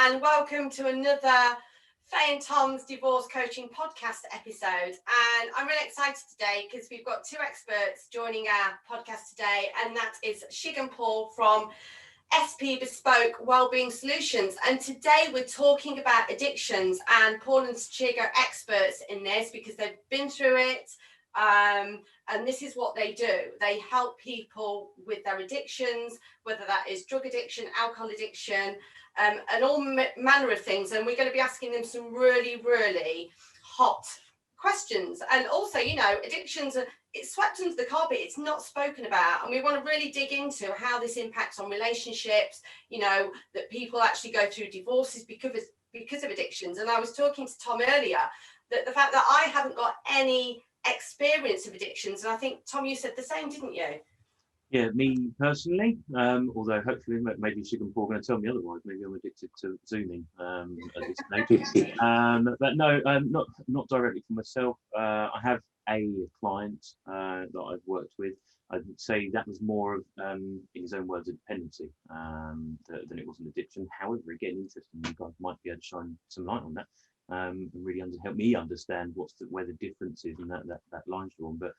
and welcome to another Faye and Tom's Divorce Coaching Podcast episode. And I'm really excited today because we've got two experts joining our podcast today, and that is Shig and Paul from SP Bespoke Wellbeing Solutions. And today we're talking about addictions, and Paul and Shig are experts in this because they've been through it. And this is what they do. They help people with their addictions, whether that is drug addiction, alcohol addiction, and all manner of things. And we're going to be asking them some really, really hot questions. And also, you know, addictions are, it's swept under the carpet. It's not spoken about. And we want to really dig into how this impacts on relationships, you know, that people actually go through divorces because of addictions. And I was talking to Tom earlier that the fact that I haven't got any experience of addictions, and I think Tom, you said the same, didn't you? Yeah, me personally, although hopefully maybe Shig and Paul are going to tell me otherwise. Maybe I'm addicted to Zooming at this stage. But no, not directly for myself. I have a client that I've worked with. I would say that was more of, in his own words, a dependency than it was an addiction. However, again, interesting, you guys might be able to shine some light on that. And really help me understand where the difference is and that line's drawn. But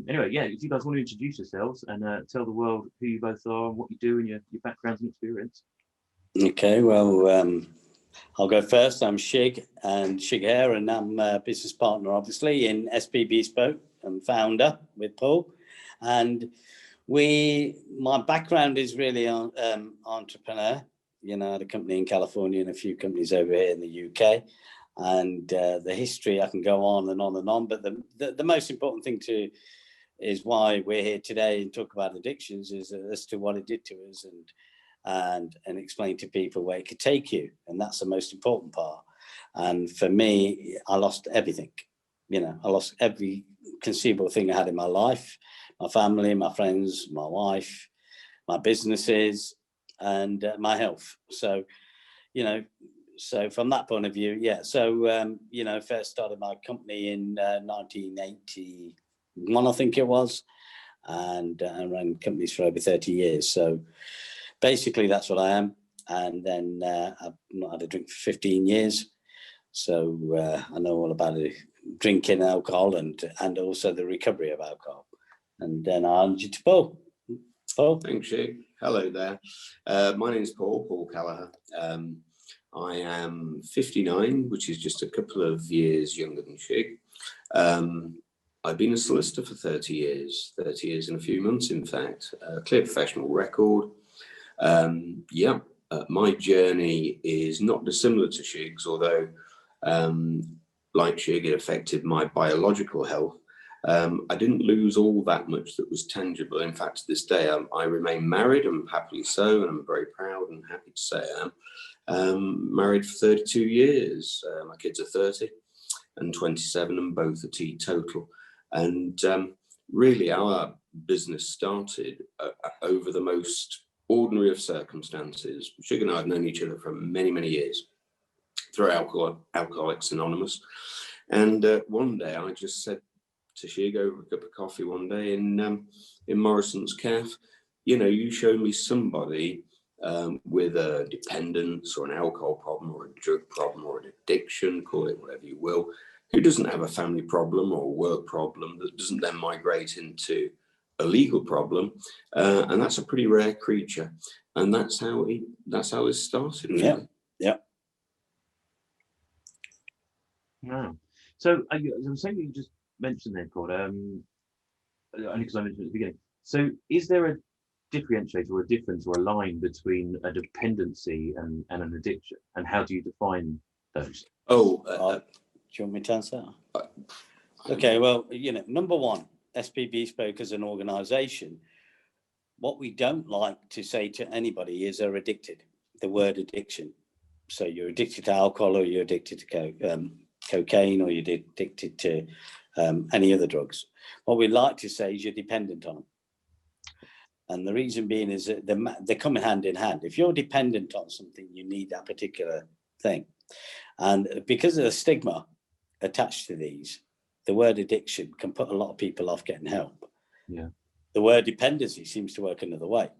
anyway, yeah, if you guys want to introduce yourselves and tell the world who you both are and what you do and your backgrounds and experience. Okay, well, I'll go first. I'm Shig Hayre, and I'm a business partner, obviously, in SP Bespoke and founder with Paul. And my background is really entrepreneur. You know, I had a company in California and a few companies over here in the UK. And the history, I can go on and on and on. But the most important thing is why we're here today and talk about addictions is as to what it did to us and explain to people where it could take you. And that's the most important part. And for me, I lost everything. You know, I lost every conceivable thing I had in my life, my family, my friends, my wife, my businesses, and my health. So, you know, so from that point of view, yeah. So, you know, first started my company in 1981, I think it was, and I ran companies for over 30 years. So basically that's what I am. And then I've not had a drink for 15 years. So I know all about it, drinking alcohol and also the recovery of alcohol. And then I'll hand you to Paul. Paul? Thanks, Shig. Hello there. My name is Paul Kalaher. I am 59, which is just a couple of years younger than Shig. I've been a solicitor for 30 years and a few months, in fact. Clear professional record. My journey is not dissimilar to Shig's, although, like Shig, it affected my biological health. I didn't lose all that much that was tangible. In fact, to this day, I remain married, and happily so, and I'm very proud and happy to say I am. Married for 32 years. My kids are 30 and 27, and both are teetotal. And really, our business started over the most ordinary of circumstances. Shig and I have known each other for many, many years through Alcoholics Anonymous. And one day I just said to Shig over a cup of coffee one day in Morrison's Cafe, you know, you show me somebody with a dependence or an alcohol problem or a drug problem or an addiction, call it whatever you will, who doesn't have a family problem or a work problem that doesn't then migrate into a legal problem, and that's a pretty rare creature. And that's how it started. Really. Yeah. Wow. So I was saying, you just mentioned there, Paul, only because I mentioned at the beginning. So is there a differentiator or a difference or a line between a dependency and an addiction, and how do you define those? Do you want me to answer that? Okay, well, you know, number one, SP Bespoke as an organisation, what we don't like to say to anybody is they're addicted, the word addiction. So you're addicted to alcohol, or you're addicted to cocaine, or you're addicted to any other drugs. What we like to say is you're dependent on them. And the reason being is that they come hand in hand. If you're dependent on something, you need that particular thing. And because of the stigma attached to these, the word addiction can put a lot of people off getting help. Yeah. The word dependency seems to work another way.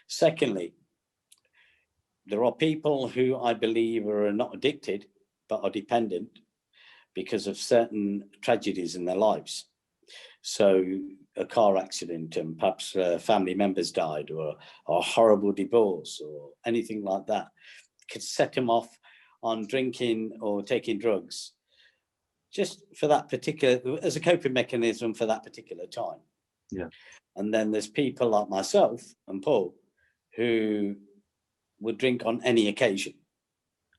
Secondly, there are people who I believe are not addicted, but are dependent because of certain tragedies in their lives. So a car accident, and perhaps family members died, or a horrible divorce, or anything like that, could set them off on drinking or taking drugs, just for that particular, as a coping mechanism for that particular time. Yeah. And then there's people like myself and Paul who would drink on any occasion,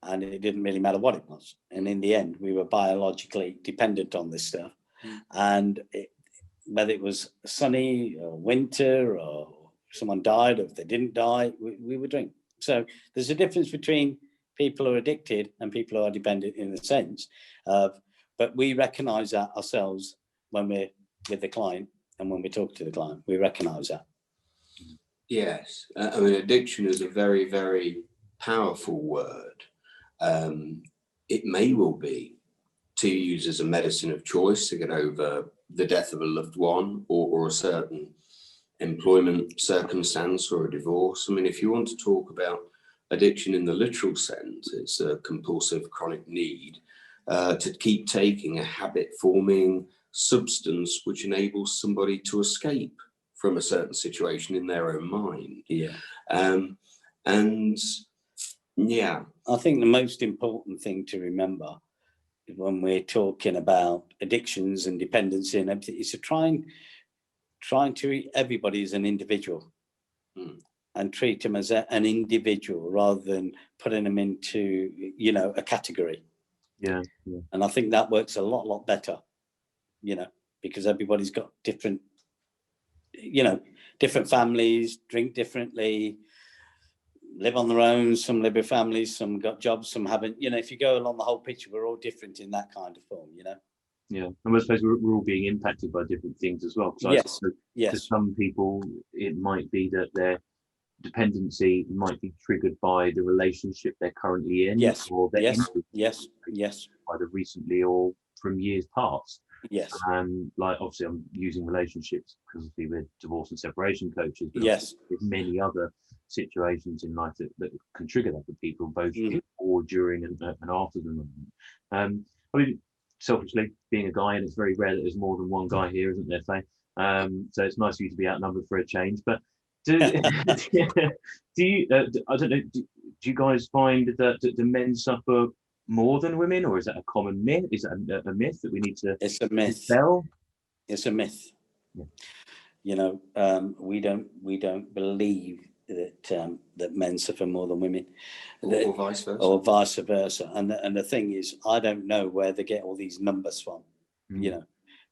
and it didn't really matter what it was. And in the end, we were biologically dependent on this stuff. And whether it was sunny or winter, or someone died, or if they didn't die, we would drink. So there's a difference between people who are addicted and people who are dependent, in the sense of, but we recognize that ourselves when we're with the client and when we talk to the client. We recognize that. Yes. I mean, addiction is a very, very powerful word. It may well be to use as a medicine of choice to get over the death of a loved one, or a certain employment circumstance, or a divorce. I mean, if you want to talk about addiction in the literal sense, it's a compulsive chronic need to keep taking a habit-forming substance which enables somebody to escape from a certain situation in their own mind. Yeah. And yeah, I think the most important thing to remember when we're talking about addictions and dependency and everything is to trying to treat everybody as an individual, and treat them as an individual rather than putting them into, a category. Yeah. And I think that works a lot better, because everybody's got different families, drink differently, live on their own. Some live with families, some got jobs, some haven't. If you go along the whole picture, we're all different in that kind of form, Yeah, and I suppose we're all being impacted by different things as well. Yes. For some people, it might be that their dependency might be triggered by the relationship they're currently in, Yes. or their Yes. either recently or from years past. Yes. Like, obviously, I'm using relationships because we're divorce and separation coaches, but Yes. there's many other situations in life that can trigger that for people, both before, during, and after the moment. I mean, selfishly, being a guy, and it's very rare that there's more than one guy here, isn't there, Faye? So it's nice for you to be outnumbered for a change. But do you? I don't know. Do you guys find that the men suffer more than women, or is that a common myth? Is that a myth that we need to? It's a myth. Dispel? It's a myth. Yeah. We don't believe that men suffer more than women, or vice versa. Or vice versa. And the thing is, I don't know where they get all these numbers from,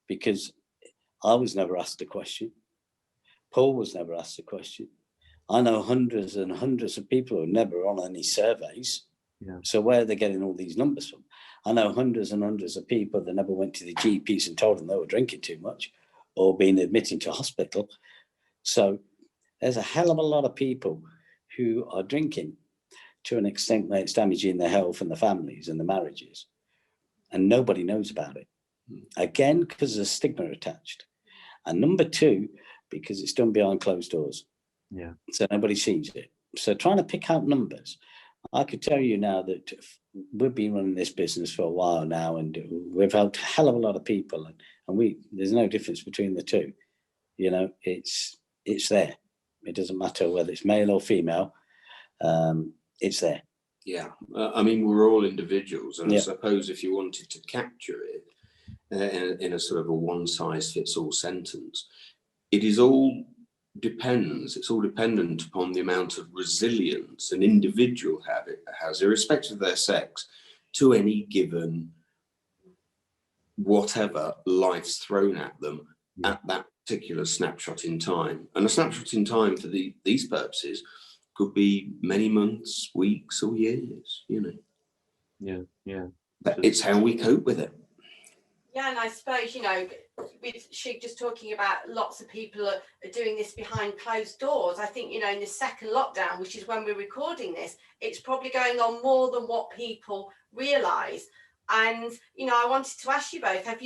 because I was never asked a question. Paul was never asked a question. I know hundreds and hundreds of people who are never on any surveys. Yeah. So where are they getting all these numbers from? I know hundreds and hundreds of people that never went to the GPs and told them they were drinking too much, or being admitted to hospital. So there's a hell of a lot of people who are drinking to an extent where it's damaging their health and the families and the marriages, and nobody knows about it. Again, because there's a stigma attached, and number two, because it's done behind closed doors. Yeah. So nobody sees it. So trying to pick out numbers, I could tell you now that we've been running this business for a while now, and we've helped a hell of a lot of people, and there's no difference between the two. It's there. It doesn't matter whether it's male or female. It's there. Yeah, I mean, we're all individuals, and I suppose if you wanted to capture it in a sort of a one-size-fits-all sentence, it's all dependent upon the amount of resilience an individual has, irrespective of their sex, to any given whatever life's thrown at them at that particular snapshot in time. And a snapshot in time for these purposes could be many months, weeks, or years, Yeah. But it's how we cope with it. Yeah, and I suppose, with Shig just talking about lots of people are doing this behind closed doors. I think, in the second lockdown, which is when we're recording this, it's probably going on more than what people realise. And, I wanted to ask you both, have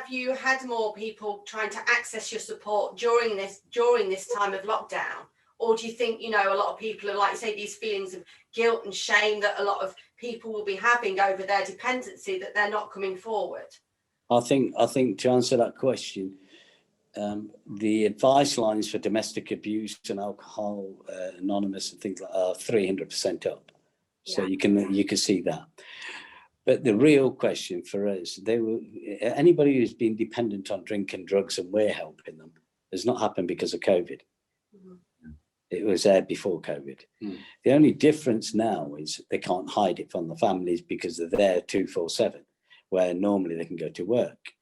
you had more people trying to access your support during this time of lockdown? Or do you think, you know, a lot of people are, like you say, these feelings of guilt and shame that a lot of people will be having over their dependency, that they're not coming forward? I think to answer that question, the advice lines for domestic abuse and alcohol anonymous and things like that are 300% up. So you can see that. But the real question for us, anybody who's been dependent on drink and drugs and we're helping them, has not happened because of COVID. Mm-hmm. It was there before COVID. Mm. The only difference now is they can't hide it from the families because they're there 24/7, where normally they can go to work.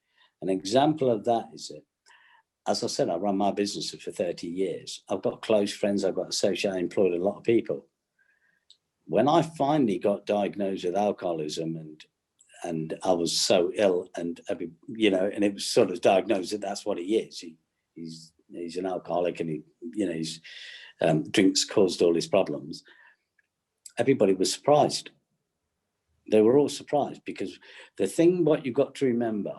An example of that is that, as I said, I run my business for 30 years. I've got close friends, I've got associates, I employed a lot of people. When I finally got diagnosed with alcoholism and I was so ill and, you know, and it was sort of diagnosed that that's what he is. He's an alcoholic and his drinks caused all his problems. Everybody was surprised. They were all surprised because what you've got to remember,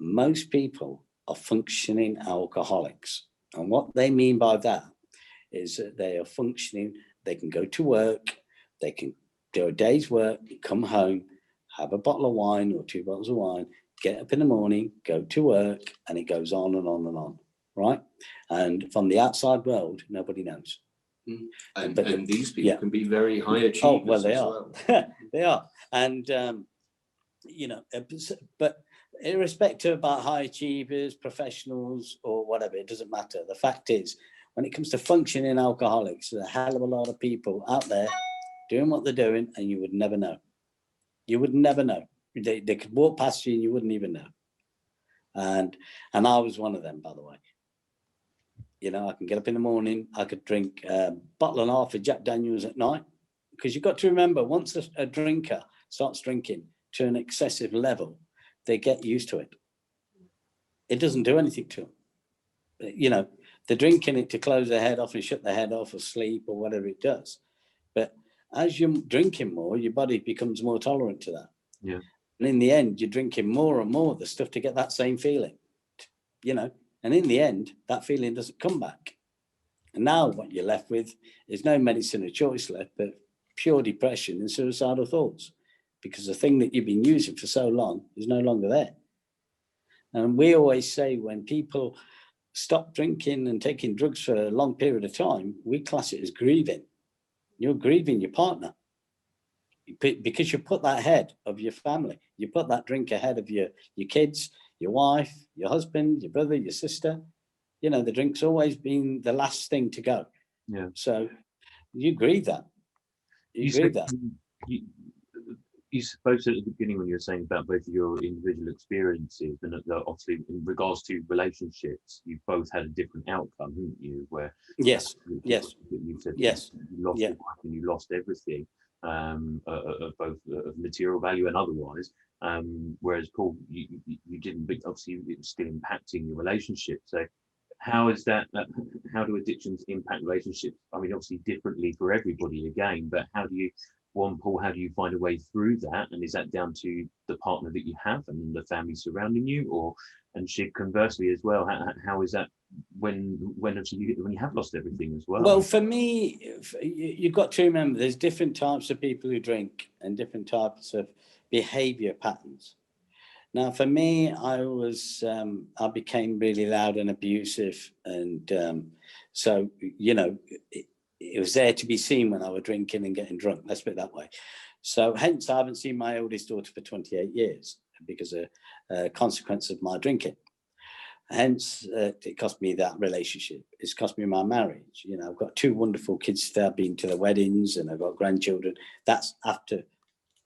most people are functioning alcoholics. And what they mean by that is that they are functioning, they can go to work, they can do a day's work, come home, have a bottle of wine or 2 bottles of wine, get up in the morning, go to work, and it goes on and on and on, right? And from the outside world, nobody knows. Mm. And these people can be very high achievers. Oh, well, they are. Well. They are. And, you know, but irrespective about high achievers, professionals, or whatever, it doesn't matter. The fact is, when it comes to functioning alcoholics, there's a hell of a lot of people out there doing what they're doing, and you would never know. You would never know. They could walk past you and you wouldn't even know. And I was one of them, by the way. You know, I can get up in the morning, I could drink a bottle and a half of Jack Daniels at night. Because you've got to remember, once a drinker starts drinking to an excessive level, they get used to it. It doesn't do anything to them. You know, they're drinking it to close their head off and shut their head off or sleep or whatever it does. But as you're drinking more, your body becomes more tolerant to that. Yeah. And in the end, you're drinking more and more of the stuff to get that same feeling, you know. And in the end, that feeling doesn't come back. And now what you're left with is no medicine of choice left, but pure depression and suicidal thoughts, because the thing that you've been using for so long is no longer there. And we always say when people stop drinking and taking drugs for a long period of time, we class it as grieving. You're grieving your partner because you put that ahead of your family. You put that drink ahead of your kids, your wife, your husband, your brother, your sister. You know, the drink's always been the last thing to go. Yeah. So you grieve that. You grieve that. You spoke at the beginning when you were saying about both of your individual experiences, and obviously in regards to relationships, you both had a different outcome, didn't you? Where yes, you said you lost your wife and you lost everything, of both of material value and otherwise. Whereas Paul, you didn't, but obviously it was still impacting your relationship. So how is that? How do addictions impact relationships? I mean, obviously differently for everybody again, but how do you? Paul, how do you find a way through that? And is that down to the partner that you have and the family surrounding you, and Shig, conversely as well? How is that when you have lost everything as well? Well, for me, you've got to remember there's different types of people who drink and different types of behaviour patterns. Now, for me, I became really loud and abusive, and so you know. It was there to be seen when I was drinking and getting drunk, let's put it that way. So hence I haven't seen my oldest daughter for 28 years because of a consequence of my drinking. Hence it cost me that relationship. It's cost me my marriage. You know, I've got 2 wonderful kids there, I've been to their weddings and I've got grandchildren. That's after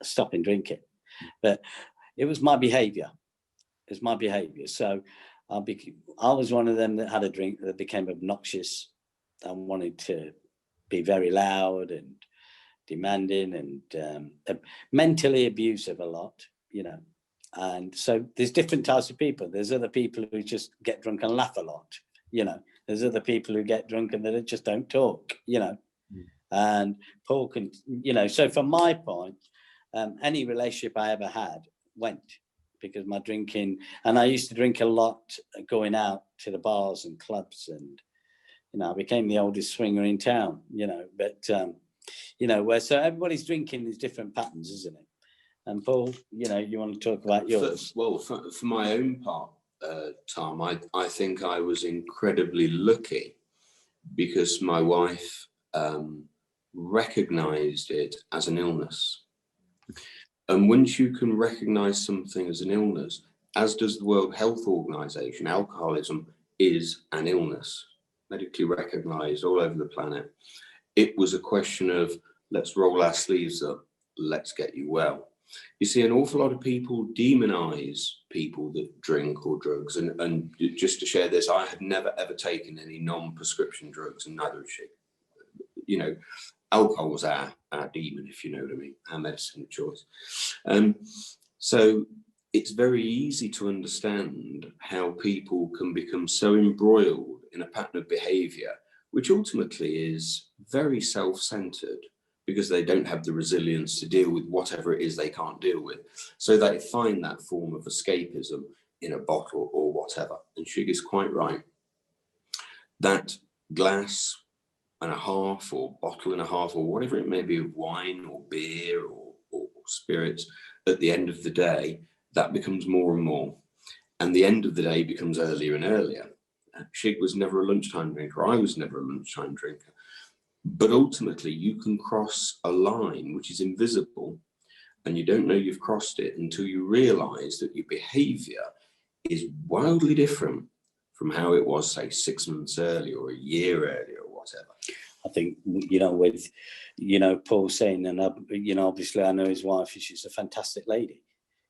stopping drinking. But it was my behaviour. It's my behaviour. So I was one of them that had a drink that became obnoxious and wanted to be very loud and demanding and mentally abusive a lot, you know. And so there's different types of people. There's other people who just get drunk and laugh a lot, you know. There's other people who get drunk and they just don't talk, you know. And Paul can, you know, so from my point, any relationship I ever had went because my drinking, and I used to drink a lot going out to the bars and clubs and You know, I became the oldest swinger in town, you know, but, you know, where so everybody's drinking is different patterns, isn't it? And Paul, you know, you want to talk about yours? For my own part, Tom, I think I was incredibly lucky because my wife recognized it as an illness. And once you can recognize something as an illness, as does the World Health Organization, alcoholism is an illness, medically recognized all over the planet. It was a question of, let's roll our sleeves up, let's get you well. You see, an awful lot of people demonize people that drink or drugs. And just to share this, I have never, ever taken any non-prescription drugs, and neither has she. You know, alcohol was our demon, if you know what I mean, our medicine of choice. So it's very easy to understand how people can become so embroiled in a pattern of behavior, which ultimately is very self-centered, because they don't have the resilience to deal with whatever it is they can't deal with. So they find that form of escapism in a bottle or whatever. And Shig is quite right. That glass and a half or bottle and a half or whatever it may be of wine or beer or spirits, at the end of the day, that becomes more and more. And the end of the day becomes earlier and earlier. Shig was never a lunchtime drinker. I was never a lunchtime drinker. But ultimately, you can cross a line which is invisible, and you don't know you've crossed it until you realize that your behavior is wildly different from how it was, say, 6 months earlier or a year earlier or whatever. I think, you know, with, you know, Paul saying, and, you know, obviously I know his wife, she's a fantastic lady.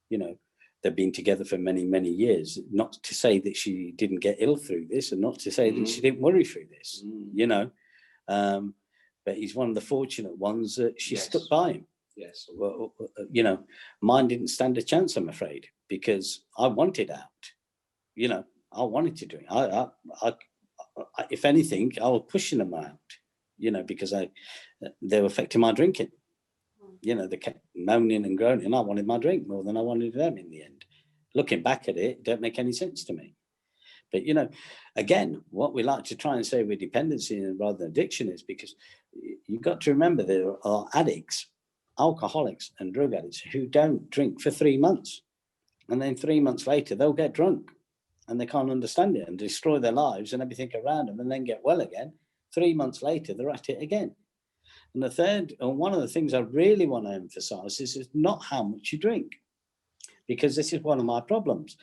You know, they've been together for many, many years. Not to say that she didn't get ill through this, and not to say that she didn't worry through this, you know. But he's one of the fortunate ones that she stuck by him. Yes. Well, you know, mine didn't stand a chance, I'm afraid, because I wanted out. You know, I wanted to drink. I if anything, I was pushing them out. You know, because they were affecting my drinking. You know, they kept moaning and groaning. I wanted my drink more than I wanted them in the end. Looking back at it, don't make any sense to me. But, you know, again, what we like to try and say with dependency rather than addiction is because you've got to remember there are addicts, alcoholics and drug addicts who don't drink for 3 months. And then 3 months later, they'll get drunk and they can't understand it and destroy their lives and everything around them and then get well again. 3 months later, they're at it again. And the third, and one of the things I really want to emphasize is not how much you drink, because this is one of my problems.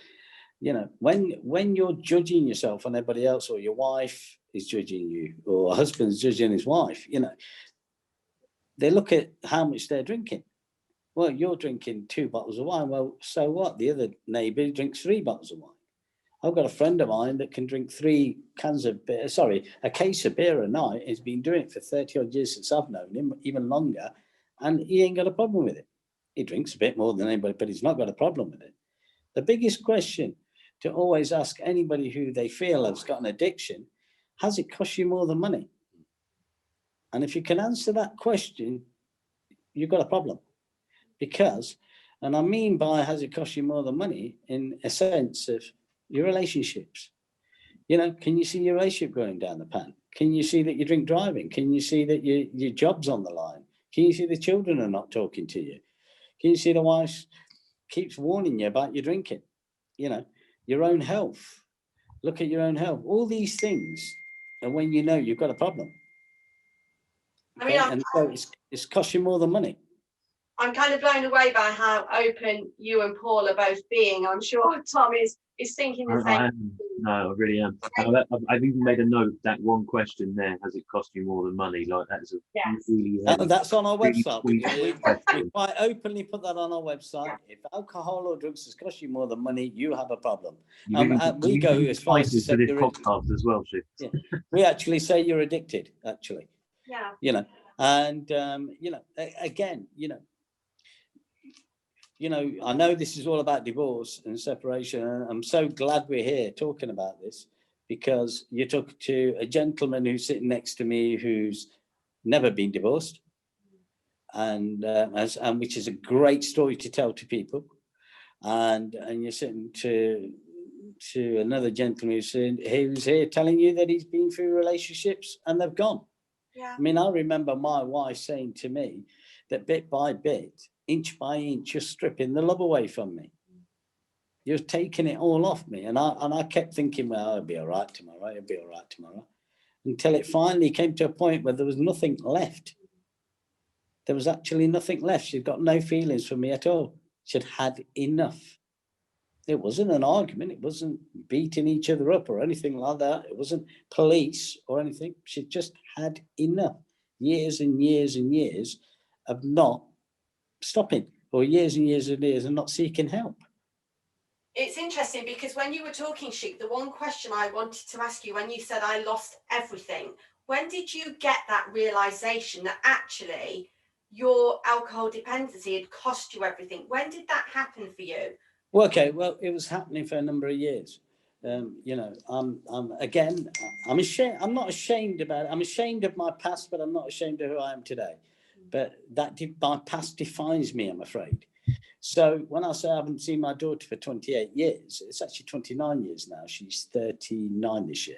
You know, when you're judging yourself on everybody else, or your wife is judging you, or a husband's judging his wife, you know, they look at how much they're drinking. Well, you're drinking 2 bottles of wine. Well, so what? The other neighbour drinks 3 bottles of wine. I've got a friend of mine that can drink 3 cans of beer, a case of beer a night. He's been doing it for 30 odd years since I've known him, even longer, and he ain't got a problem with it. He drinks a bit more than anybody, but he's not got a problem with it. The biggest question to always ask anybody who they feel has got an addiction, has it cost you more than money? And if you can answer that question, you've got a problem. Because, and I mean by has it cost you more than money in a sense of your relationships. You know, can you see your relationship going down the pan? Can you see that you drink driving? Can you see that your job's on the line? Can you see the children are not talking to you? Can you see the wife keeps warning you about your drinking? You know, your own health. Look at your own health. All these things, and when you know you've got a problem. Okay? And so it's cost you more than money. I'm kind of blown away by how open you and Paul are both being. I'm sure Tom is thinking the same. No, I really am. I've even made a note that one question there: has it cost you more than money? Like that is really that's on our website. We question. quite openly put that on our website. If alcohol or drugs has cost you more than money, you have a problem. We go as far as to say this podcast as well, Shig. Yeah, we actually say you're addicted. Actually, yeah, you know, and you know, again, you know, I know this is all about divorce and separation, and I'm so glad we're here talking about this, because you talk to a gentleman who's sitting next to me who's never been divorced, and which is a great story to tell to people, and you're sitting to to another gentleman who's here telling you that he's been through relationships and they've gone. Yeah. I mean, I remember my wife saying to me that bit by bit, inch by inch, you're stripping the love away from me. You're taking it all off me. And I kept thinking, well, it'll be all right tomorrow. It'll be all right tomorrow. Until it finally came to a point where there was nothing left. There was actually nothing left. She'd got no feelings for me at all. She'd had enough. It wasn't an argument. It wasn't beating each other up or anything like that. It wasn't police or anything. She just had enough. Years and years and years of not stopping, or years and years and years of not seeking help. It's interesting because when you were talking, Shig, the one question I wanted to ask you when you said I lost everything, when did you get that realization that actually your alcohol dependency had cost you everything? When did that happen for you? Well, okay, well, it was happening for a number of years. You know, I'm ashamed. I'm not ashamed about it. I'm ashamed of my past, but I'm not ashamed of who I am today. But my past defines me, I'm afraid. So when I say I haven't seen my daughter for 28 years, it's actually 29 years now. She's 39 this year.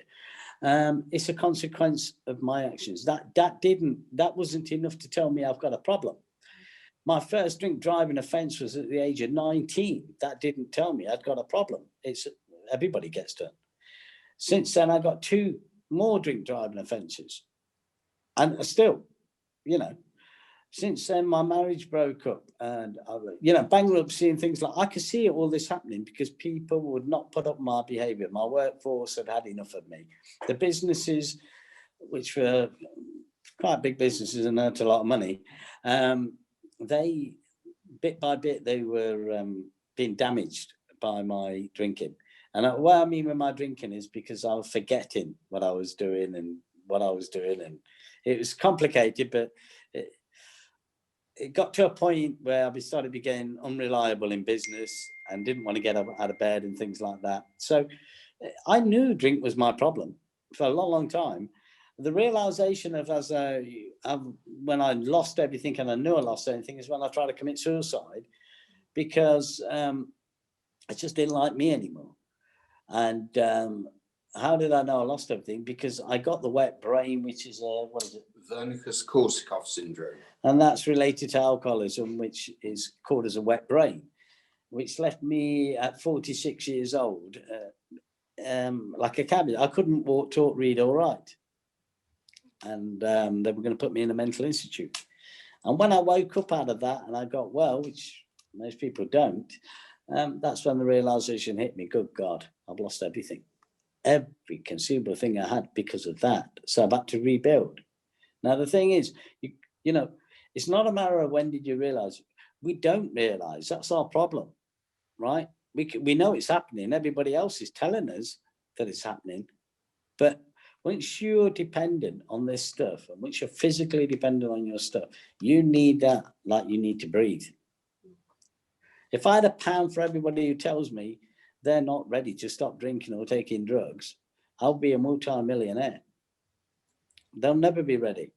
It's a consequence of my actions. That wasn't enough to tell me I've got a problem. My first drink driving offence was at the age of 19. That didn't tell me I'd got a problem. Everybody gets done. Since then, I got 2 more drink driving offences. And still, you know, since then, my marriage broke up and, you know, bankruptcy and things like I could see all this happening because people would not put up my behaviour. My workforce had had enough of me. The businesses, which were quite big businesses and earned a lot of money, they, bit by bit, they were being damaged by my drinking. And what I mean with my drinking is because I was forgetting what I was doing and it was complicated, but it got to a point where I started becoming unreliable in business and didn't want to get up out of bed and things like that. So I knew drink was my problem for a long, long time. The realization of when I lost everything and I knew I lost everything is when I tried to commit suicide because I just didn't like me anymore. And how did I know I lost everything? Because I got the wet brain, which is what is it? Wernicke-Korsakoff syndrome. And that's related to alcoholism, which is called as a wet brain, which left me at 46 years old like a cabbage. I couldn't walk, talk, read, or write. And they were going to put me in a mental institute. And when I woke up out of that and I got well, which most people don't, that's when the realization hit me. Good God, I've lost everything. Every conceivable thing I had because of that. So I've had to rebuild. Now, the thing is, you know, it's not a matter of when did you realize. We don't realize. That's our problem, right? We know it's happening. Everybody else is telling us that it's happening. But once you're dependent on this stuff, and once you're physically dependent on your stuff, you need that like you need to breathe. If I had £1 for everybody who tells me they're not ready to stop drinking or taking drugs, I'll be a multi-millionaire. They'll never be ready,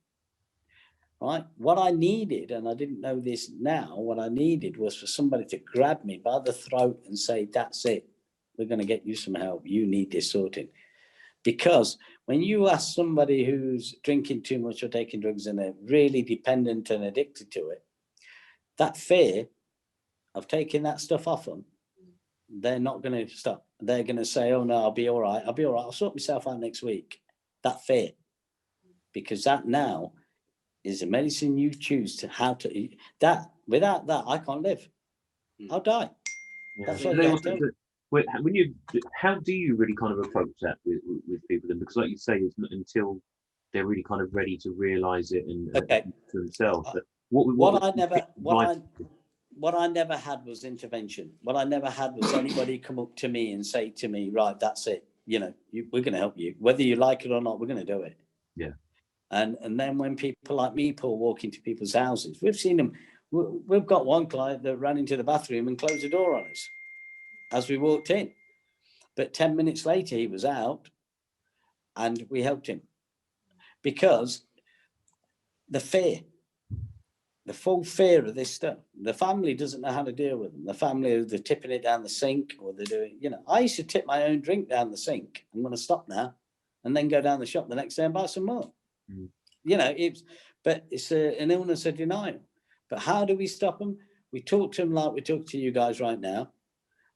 right? What I needed, and I didn't know this now, what I needed was for somebody to grab me by the throat and say, that's it. We're going to get you some help. You need this sorting. Because when you ask somebody who's drinking too much or taking drugs and they're really dependent and addicted to it, that fear of taking that stuff off them, they're not going to stop. They're going to say, oh, no, I'll be all right. I'll be all right. I'll sort myself out next week. That fear. Because that now is the medicine you choose to how to eat. That without that, I can't live. I'll die. Yeah. That's what you do. How do you really kind of approach that with people then? Because like you say, it's not until they're really kind of ready to realize it and for themselves. But what I never had was intervention. What I never had was anybody come up to me and say to me, right, that's it. You know, we're going to help you. Whether you like it or not, we're going to do it. Yeah. And then when people like me, Paul, walk into people's houses, we've seen them. We've got one client that ran into the bathroom and closed the door on us as we walked in. But 10 minutes later, he was out and we helped him because the fear the full fear of this stuff. The family doesn't know how to deal with them. The family, they're tipping it down the sink, or they're doing, you know, I used to tip my own drink down the sink. I'm going to stop now, and then go down the shop the next day and buy some more. You know, but it's an illness of denial. But how do we stop them? We talk to them like we talk to you guys right now.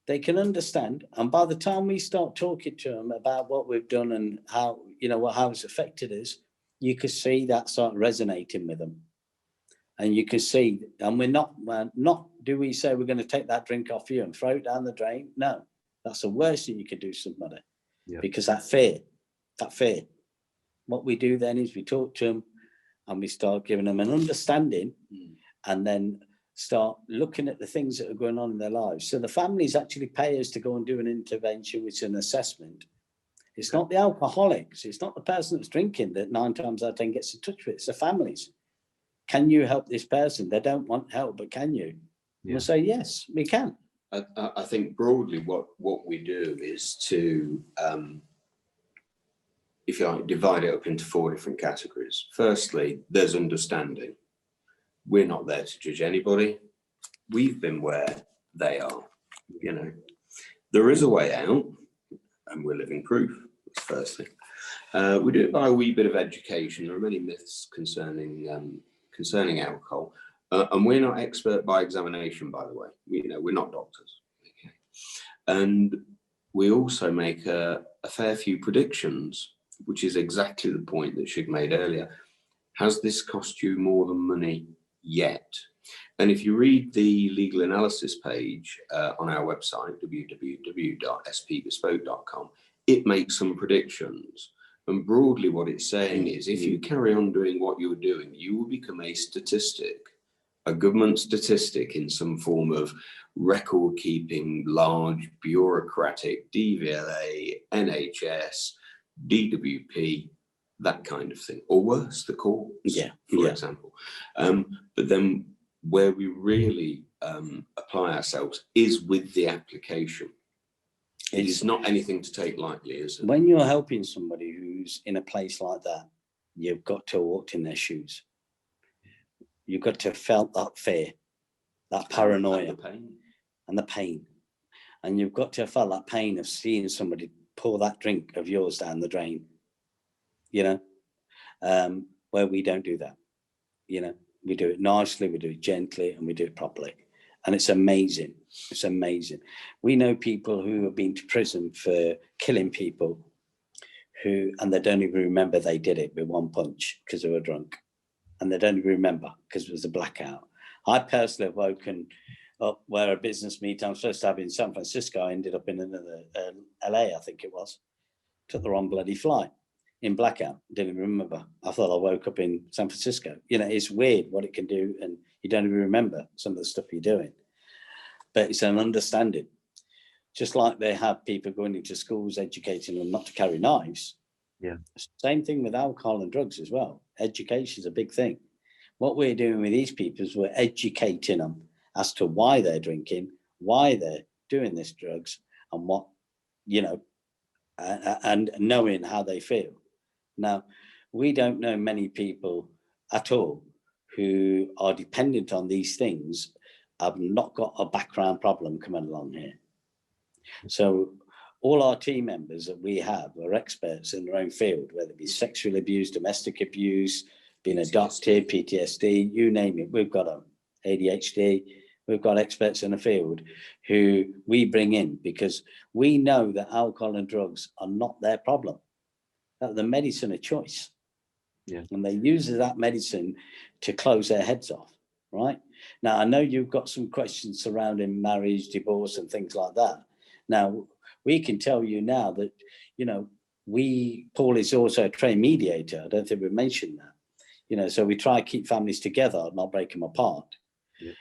They can understand, and by the time we start talking to them about what we've done and how, you know, how it's affected us, you can see that start resonating with them. And you can see, and we're not do we say we're going to take that drink off you and throw it down the drain? No, that's the worst thing you could do to somebody. Because that fear. What we do then is we talk to them and we start giving them an understanding, and then start looking at the things that are going on in their lives. So the families actually pay us to go and do an intervention, which is an assessment. It's not the alcoholics, it's not the person that's drinking that 9 times out of 10 gets in touch with it. It's the families. Can you help this person? They don't want help, but can you? We'll say, yes, we can. I think broadly what we do is to, if you like, divide it up into 4 different categories. Firstly, there's understanding. We're not there to judge anybody. We've been where they are, you know. There is a way out, and we're living proof, that's firstly. We do it by a wee bit of education. There are many myths concerning alcohol, and we're not expert by examination, by the way. We're not doctors. Okay. And we also make a fair few predictions, which is exactly the point that Shig made earlier. Has this cost you more than money yet? And if you read the legal analysis page on our website, www.spbespoke.com, it makes some predictions. And broadly what it's saying is, if you carry on doing what you're doing, you will become a statistic, a government statistic in some form of record keeping, large, bureaucratic, DVLA, NHS, DWP, that kind of thing, or worse, the courts, for example. But then where we really apply ourselves is with the application. It is not anything to take lightly, is it? When you're helping somebody who's in a place like that, you've got to walk in their shoes. You've got to have felt that fear, that paranoia, and the pain. And you've got to have felt that pain of seeing somebody pour that drink of yours down the drain, you know, where we don't do that. You know, we do it nicely, we do it gently, and we do it properly. And it's amazing. It's amazing. We know people who have been to prison for killing people and they don't even remember they did it with one punch because they were drunk. And they don't even remember because it was a blackout. I personally have woken up where a business meeting I'm supposed to have in San Francisco, I ended up in another LA, I think it was. Took the wrong bloody flight in blackout. Didn't even remember. I thought I woke up in San Francisco. You know, it's weird what it can do, and you don't even remember some of the stuff you're doing. But it's an understanding. Just like they have people going into schools educating them not to carry knives. Yeah. Same thing with alcohol and drugs as well. Education is a big thing. What we're doing with these people is we're educating them as to why they're drinking, why they're doing this drugs, and what, you know, and knowing how they feel. Now, we don't know many people at all who are dependent on these things, have not got a background problem coming along here. So all our team members that we have are experts in their own field, whether it be sexual abuse, domestic abuse, being adopted, PTSD, you name it. We've got them, ADHD. We've got experts in the field who we bring in because we know that alcohol and drugs are not their problem. That the medicine of choice. Yeah. And they use that medicine to close their heads off, right? Now, I know you've got some questions surrounding marriage, divorce, and things like that. Now, we can tell you now that, you know, Paul is also a trained mediator. I don't think we mentioned that. You know, so we try to keep families together, not break them apart. Yeah.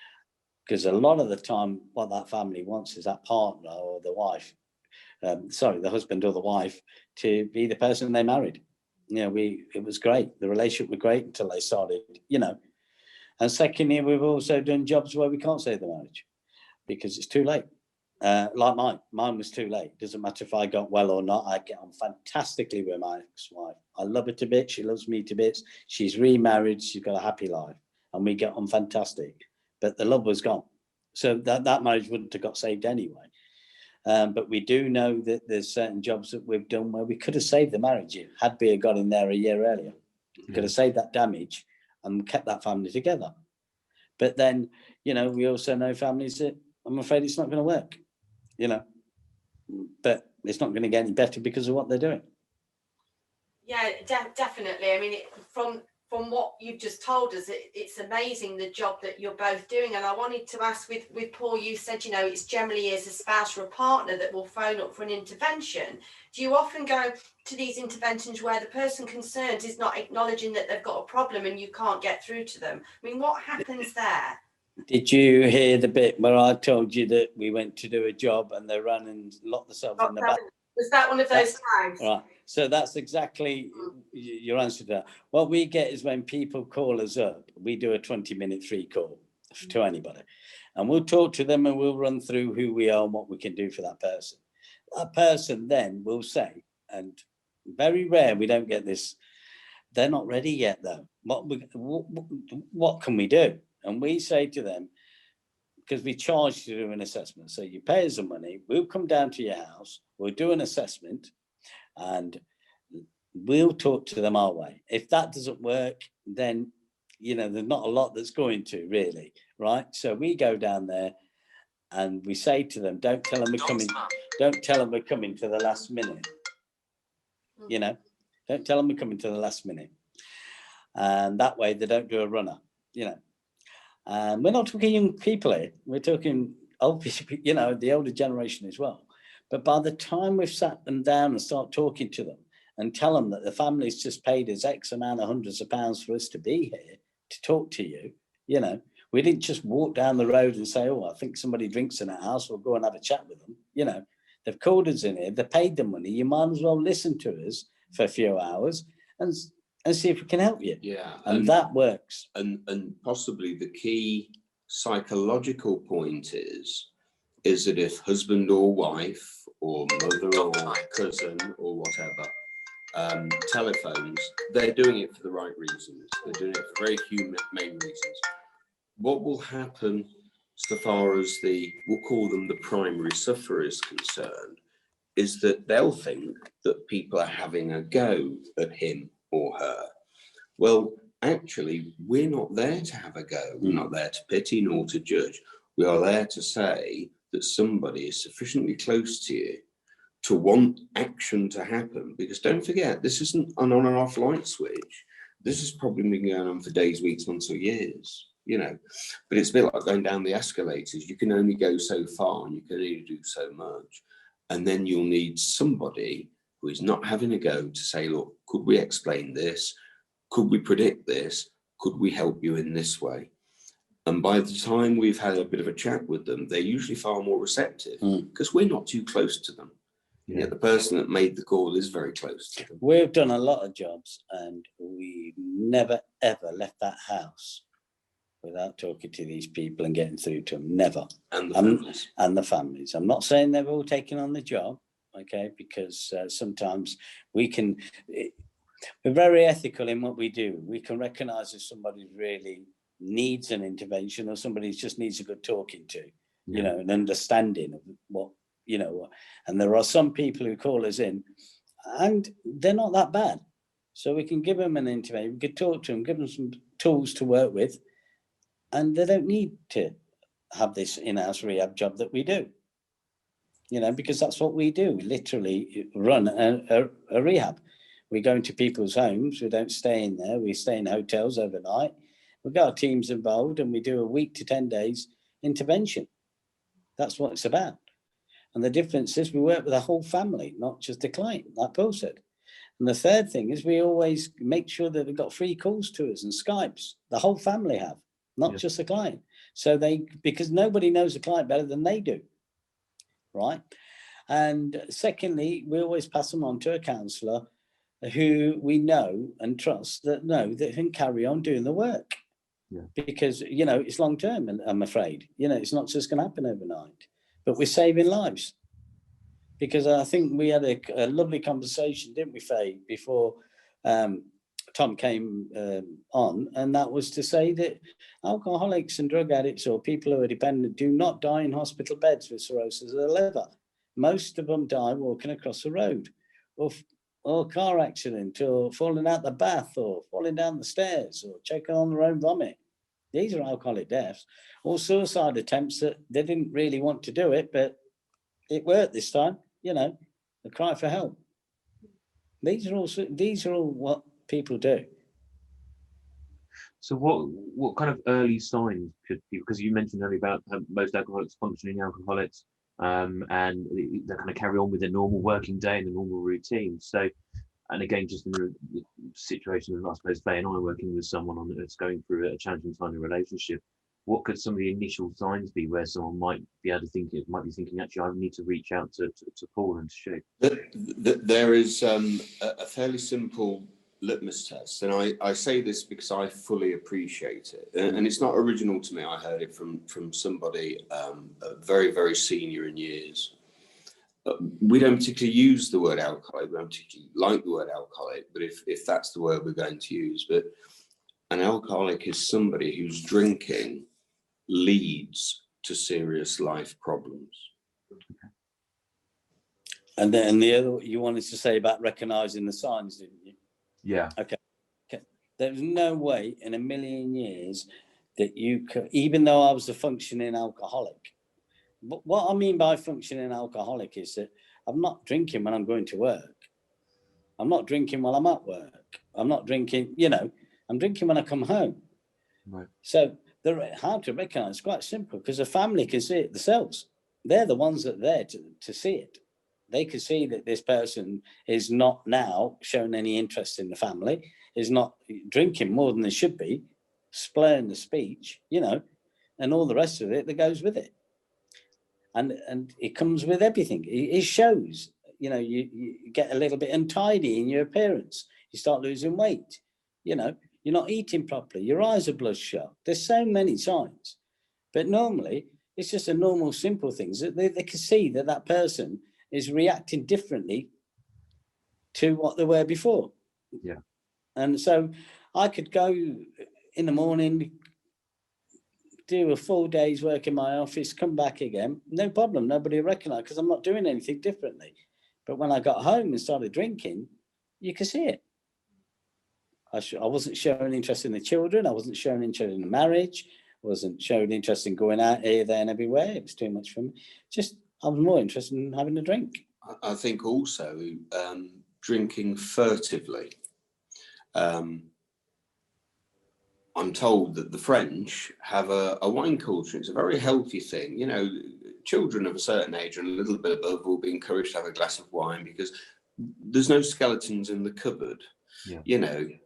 Because a lot of the time, what that family wants is that partner or the wife, the husband or the wife, to be the person they married. You know, it was great. The relationship was great until they started, you know. And secondly, we've also done jobs where we can't save the marriage because it's too late. Like mine was too late. Doesn't matter if I got well or not. I get on fantastically with my ex-wife. I love her to bits. She loves me to bits. She's remarried. She's got a happy life. and we get on fantastic, but the love was gone. So that marriage wouldn't have got saved anyway. But we do know that there's certain jobs that we've done where we could have saved the marriage had we got in there a year earlier. We could have saved that damage and kept that family together. But then, you know, we also know families that I'm afraid it's not going to work, you know, but it's not going to get any better because of what they're doing. Yeah, definitely. I mean, from what you've just told us, it's amazing the job that you're both doing. And I wanted to ask with Paul, you said, you know, it's generally as a spouse or a partner that will phone up for an intervention. Do you often go to these interventions where the person concerned is not acknowledging that they've got a problem and you can't get through to them? I mean, what happens there? Did you hear the bit where I told you that we went to do a job and they ran and locked themselves in the back? Was that one of those times? Right. So that's exactly your answer to that. What we get is when people call us up, we do a 20-minute free call to anybody. And we'll talk to them and we'll run through who we are and what we can do for that person. That person then will say, and very rare we don't get this, they're not ready yet though. What can we do? And we say to them, because we charge to do an assessment. So you pay us the money, we'll come down to your house, we'll do an assessment, and we'll talk to them our way. If that doesn't work, then, you know, there's not a lot that's going to really, right? So we go down there and we say to them, don't tell them we're coming to the last minute. You know, don't tell them we're coming to the last minute. And that way they don't do a runner, you know. And we're not talking young people here. We're talking old people, you know, the older generation as well. But by the time we've sat them down and start talking to them and tell them that the family's just paid us X amount of hundreds of pounds for us to be here, to talk to you, you know, we didn't just walk down the road and say, oh, I think somebody drinks in our house, we'll go and have a chat with them. You know, they've called us in here, they paid the money. You might as well listen to us for a few hours and see if we can help you. Yeah. And that works. And possibly the key psychological point is that if husband or wife or mother or cousin or whatever telephones, they're doing it for the right reasons. They're doing it for very humane reasons. What will happen so far as we'll call them the primary sufferer is concerned, is that they'll think that people are having a go at him or her. Well, actually, we're not there to have a go. We're not there to pity nor to judge. We are there to say that somebody is sufficiently close to you to want action to happen. Because don't forget, this isn't an on and off light switch. This has probably been going on for days, weeks, months, or years, you know. But it's a bit like going down the escalators. You can only go so far and you can only do so much. And then you'll need somebody who is not having a go to say, look, could we explain this? Could we predict this? Could we help you in this way? And by the time we've had a bit of a chat with them, they're usually far more receptive because we're not too close to them. Yeah. Yet the person that made the call is very close to them. We've done a lot of jobs and we never, ever left that house without talking to these people and getting through to them. Never. And the families. And the families. I'm not saying they've all taken on the job, okay, because sometimes we're very ethical in what we do. We can recognise if somebody really needs an intervention or somebody just needs a good talking to, you know, an understanding of what, you know, and there are some people who call us in and they're not that bad. So we can give them an intervention, we can talk to them, give them some tools to work with, and they don't need to have this in-house rehab job that we do, you know, because that's what we do. We literally run a rehab. We go into people's homes, we don't stay in there, we stay in hotels overnight. We've got our teams involved and we do a week to 10 days intervention. That's what it's about. And the difference is we work with a whole family, not just the client, like Paul said. And the third thing is we always make sure that they've got free calls to us and Skypes. The whole family have, not just the client. So because nobody knows the client better than they do, right? And secondly, we always pass them on to a counsellor who we know and trust that can carry on doing the work. Yeah. Because, you know, it's long term, and I'm afraid, you know, it's not just going to happen overnight, but we're saving lives. Because I think we had a lovely conversation, didn't we, Faye, before Tom came on, and that was to say that alcoholics and drug addicts or people who are dependent do not die in hospital beds with cirrhosis of the liver. Most of them die walking across the road, or car accident, or falling out the bath, or falling down the stairs, or choking on their own vomit. These are alcoholic deaths, or suicide attempts that they didn't really want to do it, but it worked this time. The cry for help. These are all what people do. So what kind of early signs could people, because you mentioned earlier about most alcoholics functioning alcoholics, and they kind of carry on with their normal working day and the normal routine. So, and again, just in the situation of, I suppose, Faye and I working with someone that's going through a challenging time in a relationship, what could some of the initial signs be where someone might be thinking, actually, I need to reach out to Paul and to Shig? There is a fairly simple litmus test, and I say this because I fully appreciate it, and it's not original to me. I heard it from somebody very, very senior in years. We don't particularly use the word alcoholic. We don't particularly like the word alcoholic, but if that's the word we're going to use, but an alcoholic is somebody whose drinking leads to serious life problems. And then the other, you wanted to say about recognizing the signs, didn't you? Yeah. Okay. There's no way in a million years that you could, even though I was a functioning alcoholic. But what I mean by functioning alcoholic is that I'm not drinking when I'm going to work. I'm not drinking while I'm at work. I'm not drinking, I'm drinking when I come home. Right. So how to recognize is quite simple, because the family can see it themselves. They're the ones that are there to see it. They can see that this person is not now showing any interest in the family, is not drinking more than they should be, slurring the speech, and all the rest of it that goes with it. And it comes with everything. It shows, you get a little bit untidy in your appearance. You start losing weight, you're not eating properly. Your eyes are bloodshot. There's so many signs. But normally, it's just a normal, simple things that they can see that person is reacting differently to what they were before. Yeah. And so I could go in the morning, do a full day's work in my office, come back again, no problem. Nobody recognize, because I'm not doing anything differently. But when I got home and started drinking, you could see it. I wasn't showing interest in the children. I wasn't showing interest in the marriage. I wasn't showing interest in going out here, there, and everywhere. It was too much for me. I was more interested in having a drink. I think also drinking furtively. I'm told that the French have a wine culture. It's a very healthy thing. Children of a certain age and a little bit above will be encouraged to have a glass of wine because there's no skeletons in the cupboard. Yeah.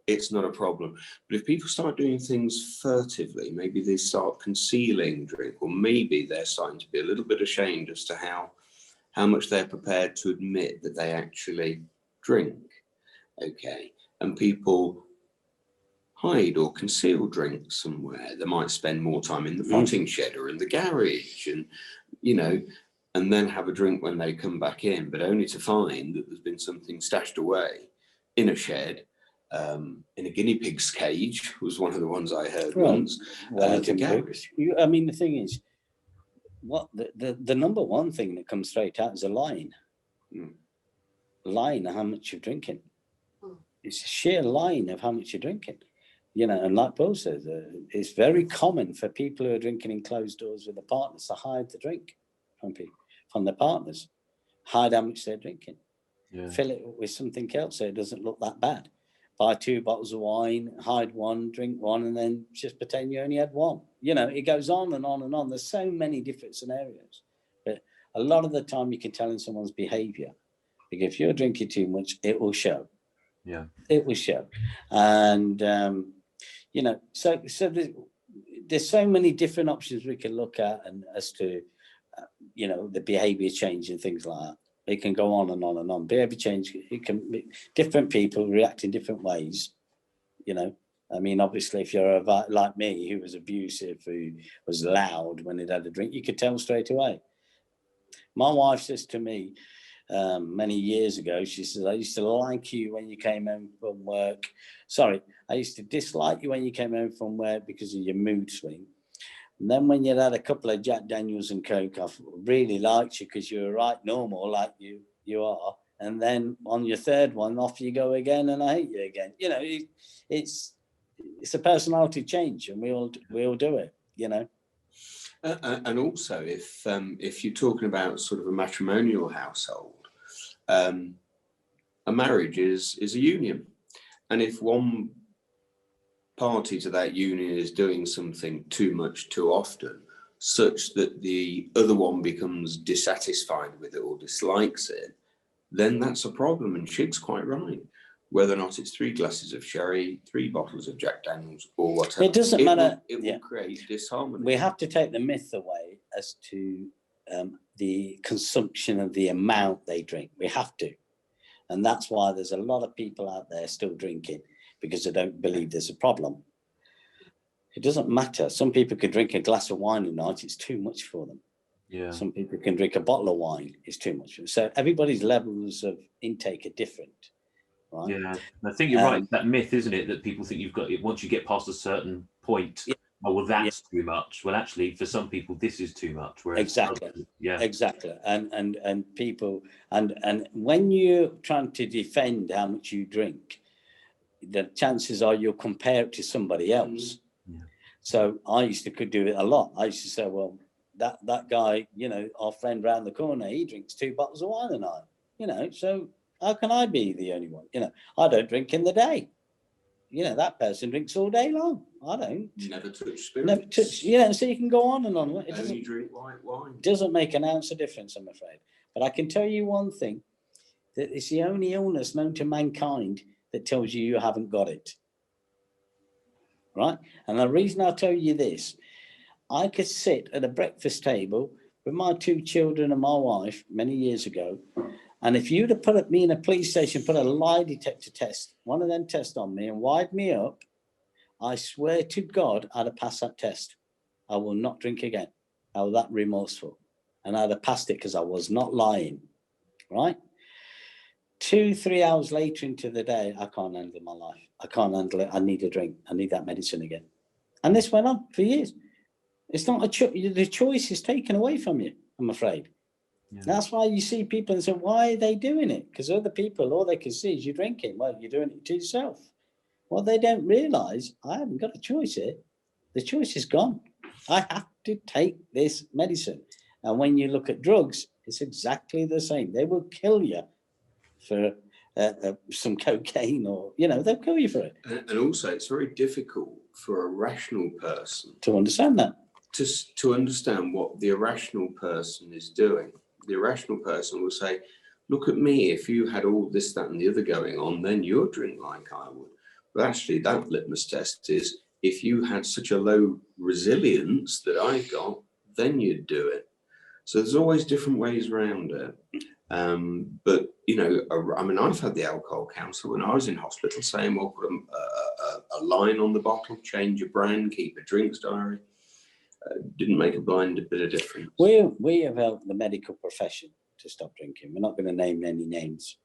It's not a problem. But if people start doing things furtively, maybe they start concealing drink, or maybe they're starting to be a little bit ashamed as to how much they're prepared to admit that they actually drink. Okay. And people hide or conceal drinks somewhere. They might spend more time in the potting shed or in the garage, and and then have a drink when they come back in, but only to find that there's been something stashed away in a shed, in a guinea pig's cage was one of the ones I heard once. The garage. The thing is, what the number one thing that comes straight out is a line. Line of how much you're drinking. It's a sheer line of how much you're drinking. And like Paul says, it's very common for people who are drinking in closed doors with their partners to hide the drink from their partners, hide how much they're drinking, fill it with something else so it doesn't look that bad. Buy 2 bottles of wine, hide one, drink one, and then just pretend you only had one. It goes on and on and on. There's so many different scenarios, but a lot of the time you can tell in someone's behavior. Because if you're drinking too much, it will show. Yeah, it will show. And so there's so many different options we can look at, and as to the behavior change and things like that. It can go on and on and on. Behavior change, it can be different people react in different ways. Obviously, if you're like me, who was abusive, who was loud when he'd had a drink, you could tell straight away. My wife says to me, many years ago. She says, I used to like you when you came home from work. Sorry, I used to dislike you when you came home from work because of your mood swing. And then when you'd had a couple of Jack Daniels and Coke, I really liked you because you were right normal like you are. And then on your third one, off you go again, and I hate you again. You know, it's a personality change, and we all do it. You know. And also, if you're talking about sort of a matrimonial household, a marriage is a union, and if one party to that union is doing something too much too often, such that the other one becomes dissatisfied with it or dislikes it, then that's a problem. And Shig's quite right. Whether or not it's 3 glasses of sherry, 3 bottles of Jack Daniels, or whatever, it doesn't matter. It will create disharmony. We have to take the myth away as to the consumption of the amount they drink. We have to. And that's why there's a lot of people out there still drinking, because they don't believe there's a problem. It doesn't matter. Some people could drink a glass of wine a night. It's too much for them. Yeah. Some people can drink a bottle of wine. It's too much. So everybody's levels of intake are different. Right? Yeah. I think you're right. That myth, isn't it, that people think you've got it once you get past a certain point. Yeah. Oh, well, that's too much. Well, actually, for some people, this is too much. Whereas exactly. Others, yeah. Exactly. And people and when you're trying to defend how much you drink, the chances are you'll compare it to somebody else. Yeah. So I could do it a lot. I used to say, well, that guy, you know, our friend round the corner, he drinks 2 bottles of wine a night. You know, so how can I be the only one? You know, I don't drink in the day. You know, that person drinks all day long. I don't. Never touch spirits. Never touch. You know, so you can go on and on. It only drink white wine. Doesn't make an ounce of difference, I'm afraid. But I can tell you one thing, that it's the only illness known to mankind that tells you haven't got it. Right? And the reason I tell you this, I could sit at a breakfast table with my 2 children and my wife many years ago, and if you'd have put me in a police station, put a lie detector test, one of them tests on me and wired me up, I swear to God, I'd have passed that test. I will not drink again. I was that remorseful. And I'd have passed it because I was not lying. Right? 2-3 hours later into the day, I can't handle my life. I can't handle it. I need a drink. I need that medicine again. And this went on for years. It's not the choice is taken away from you, I'm afraid. Yeah. That's why you see people and say, why are they doing it? Because other people, all they can see is you're drinking. Well, you're doing it to yourself. Well, they don't realise I haven't got a choice here. The choice is gone. I have to take this medicine. And when you look at drugs, it's exactly the same. They will kill you for some cocaine, or, you know, they'll kill you for it. And also, it's very difficult for a rational person to understand that. To understand what the irrational person is doing. The irrational person will say, look at me, if you had all this, that, and the other going on, then you'd drink like I would. But actually, that litmus test is, if you had such a low resilience that I've got, then you'd do it. So there's always different ways around it. But, you know, I mean, I've had the alcohol counsellor when I was in hospital saying, well, put a line on the bottle, change your brand, keep a drinks diary. Didn't make a blind bit of difference. We have helped the medical profession to stop drinking. We're not going to name any names.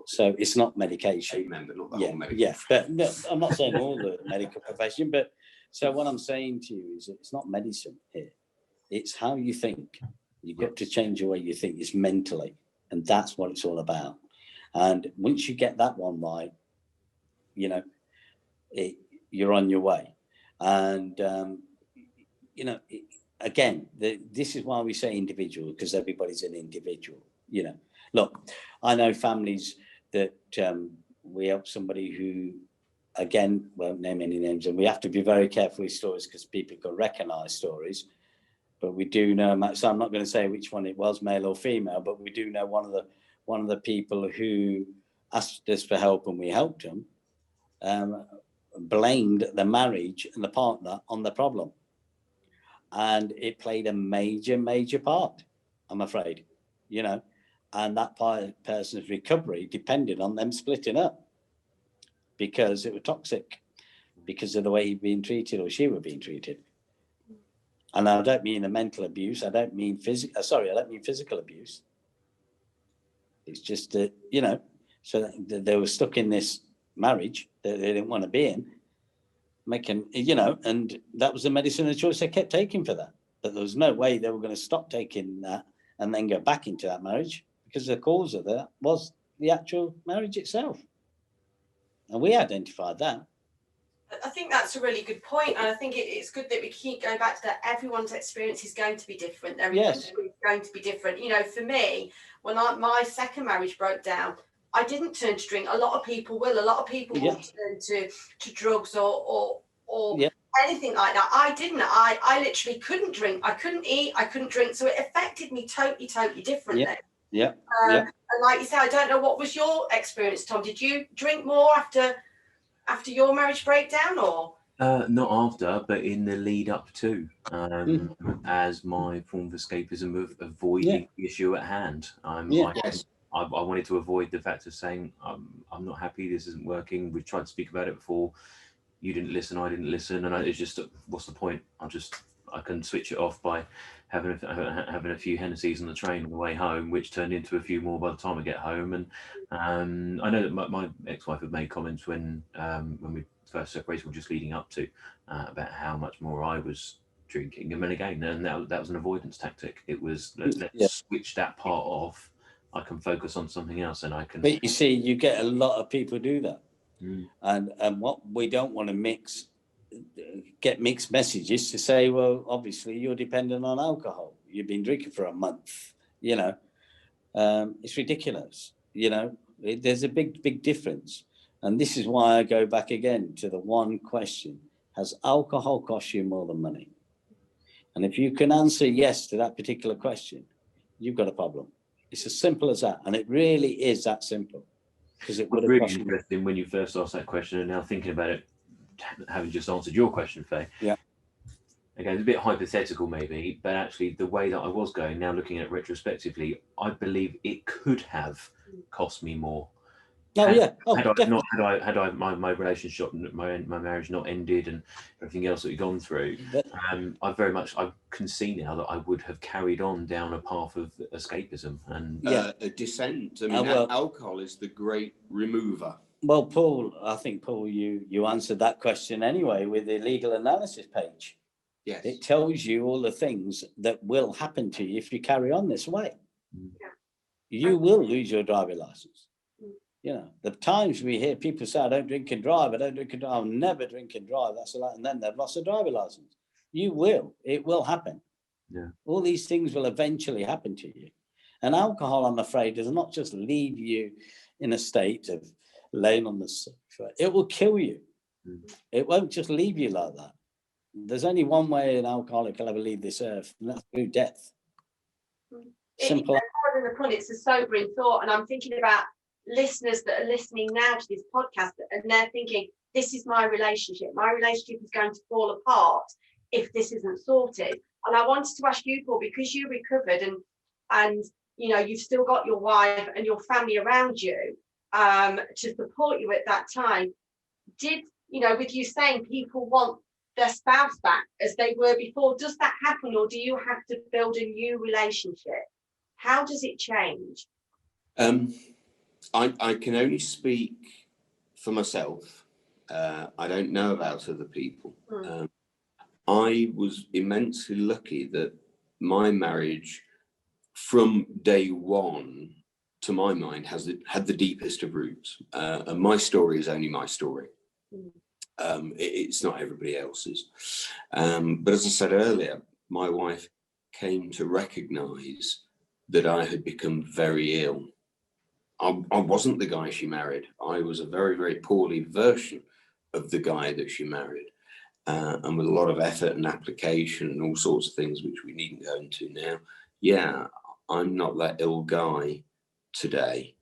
So it's not medication. Amen, but not the whole medical profession. But no, I'm not saying all the medical profession, but so what I'm saying to you is that it's not medicine here. It's how you think. You've got to change the way you think. It's mentally. And that's what it's all about. And once you get that one right, you know, you're on your way. And, you know, again, this is why we say individual, because everybody's an individual. You know, look, I know families that we help somebody who, again, won't name any names, and we have to be very careful with stories because people can recognise stories. But we do know, so I'm not going to say which one it was, male or female, but we do know one of the people who asked us for help and we helped them, blamed the marriage and the partner on the problem. And it played a major, major part, I'm afraid, you know, and that person's recovery depended on them splitting up because it was toxic, because of the way he'd been treated or she was being treated. And I don't mean the mental abuse. I don't mean physical abuse. It's just that, so they were stuck in this marriage that they didn't want to be in, and that was the medicine of choice they kept taking for that. But there was no way they were going to stop taking that and then go back into that marriage, because the cause of that was the actual marriage itself. And we identified that. I think that's a really good point, and I think it's good that we keep going back to that. Everyone's experience is going to be different. Their recovery is going to be different. For me, when my second marriage broke down, I didn't turn to drink. A lot of people will. A lot of people will turn to drugs or anything like that. I didn't. I literally couldn't drink. I couldn't eat. I couldn't drink. So it affected me totally differently. And like you said, I don't know, what was your experience, Tom? Did you drink more after your marriage breakdown, or? Not after, but in the lead up to, as my form of escapism of avoiding the issue at hand. I wanted to avoid the fact of saying, I'm not happy, this isn't working. We've tried to speak about it before. You didn't listen, I didn't listen. And it's just, what's the point? I can switch it off by having a few Hennessy's on the train on the way home, which turned into a few more by the time I get home. And I know that my ex-wife had made comments when we first separated, just leading up to, about how much more I was drinking. And then again, and that was an avoidance tactic. It was, let's switch that part off. I can focus on something else, and I can. But you see, you get a lot of people do that, and what we don't want to get mixed messages to say, well, obviously you're dependent on alcohol. You've been drinking for a month. It's ridiculous. There's a big difference, and this is why I go back again to the one question: has alcohol cost you more than money? And if you can answer yes to that particular question, you've got a problem. It's as simple as that, and it really is that simple. Because it would have really interesting when you first asked that question, and now thinking about it, having just answered your question, Faye. Yeah. Again, it's a bit hypothetical maybe, but actually the way that I was going, now looking at it retrospectively, I believe it could have cost me more. Oh, had I my relationship, my marriage not ended, and everything else that we've gone through, I can see now that I would have carried on down a path of escapism and a descent. I mean, alcohol is the great remover. Well, Paul, I think you answered that question anyway with the legal analysis page. Yes, it tells you all the things that will happen to you if you carry on this way. You will lose your driving license. The times we hear people say, I don't drink and drive, I'll never drink and drive, that's a lot, and then they've lost their driving license. It will happen. All these things will eventually happen to you. And alcohol, I'm afraid, does not just leave you in a state of laying on the sofa. It will kill you. It won't just leave you like that. There's only one way an alcoholic will ever leave this earth, and that's through death. Simple. It's a sobering thought, and I'm thinking about listeners that are listening now to this podcast, and they're thinking, this is my relationship is going to fall apart if this isn't sorted. And I wanted to ask you, Paul, because you recovered and you've still got your wife and your family around you to support you at that time, did with you saying people want their spouse back as they were before, does that happen, or do you have to build a new relationship? How does it change? I can only speak for myself. I don't know about other people. I was immensely lucky that my marriage, from day one, to my mind, had the deepest of roots. And my story is only my story. It's not everybody else's. But as I said earlier, my wife came to recognise that I had become very ill. I wasn't the guy she married. I was a very, very poorly version of the guy that she married. And with a lot of effort and application and all sorts of things, which we needn't go into now. Yeah, I'm not that ill guy today,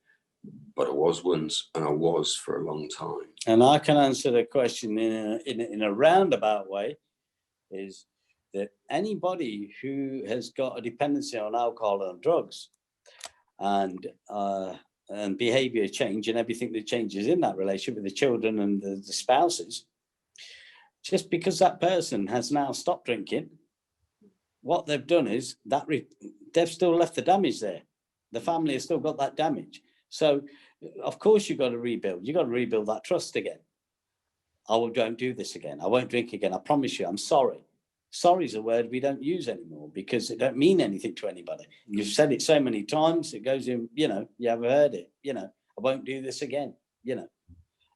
but I was once, and I was for a long time. And I can answer the question in a roundabout way, is that anybody who has got a dependency on alcohol and drugs and behavior change and everything that changes in that relationship with the children and the spouses, just because that person has now stopped drinking, what they've done is that they've still left the damage there. The family has still got that damage. So, of course, you've got to rebuild. You've got to rebuild that trust again. I won't do this again. I won't drink again. I promise you, I'm sorry. Sorry is a word we don't use anymore because it don't mean anything to anybody. You've said it so many times, it goes in, you have heard it, I won't do this again,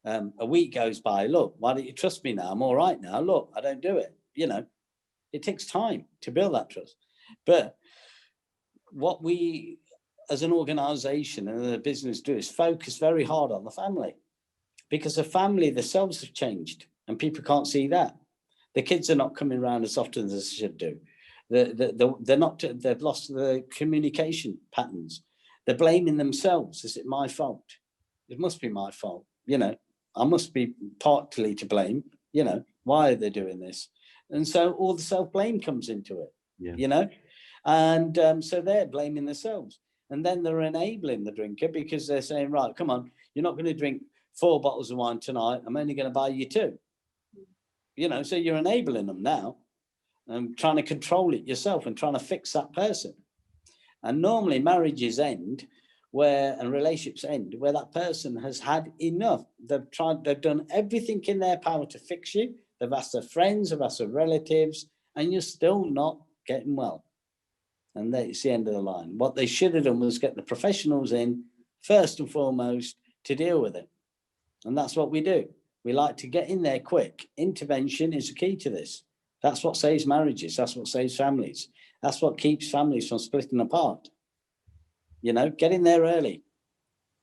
A week goes by, look, why don't you trust me now? I'm all right now. Look, I don't do it. It takes time to build that trust. But what we, as an organization and a business do is focus very hard on the family, because the family themselves have changed and people can't see that. The kids are not coming around as often as they should do. They're not. They've lost the communication patterns. They're blaming themselves. Is it my fault? It must be my fault. I must be partly to blame. Why are they doing this? And so all the self-blame comes into it. Yeah. And so they're blaming themselves, and then they're enabling the drinker because they're saying, right, come on, you're not going to drink 4 bottles of wine tonight. I'm only going to buy you 2. So you're enabling them now and trying to control it yourself and trying to fix that person. And normally marriages end and relationships end where that person has had enough. They've done everything in their power to fix you. They've asked their friends, they've asked their relatives, and you're still not getting well. And it's the end of the line. What they should have done was get the professionals in first and foremost to deal with it. And that's what we do. We like to get in there quick. Intervention is the key to this. That's what saves marriages. That's what saves families. That's what keeps families from splitting apart. Get in there early.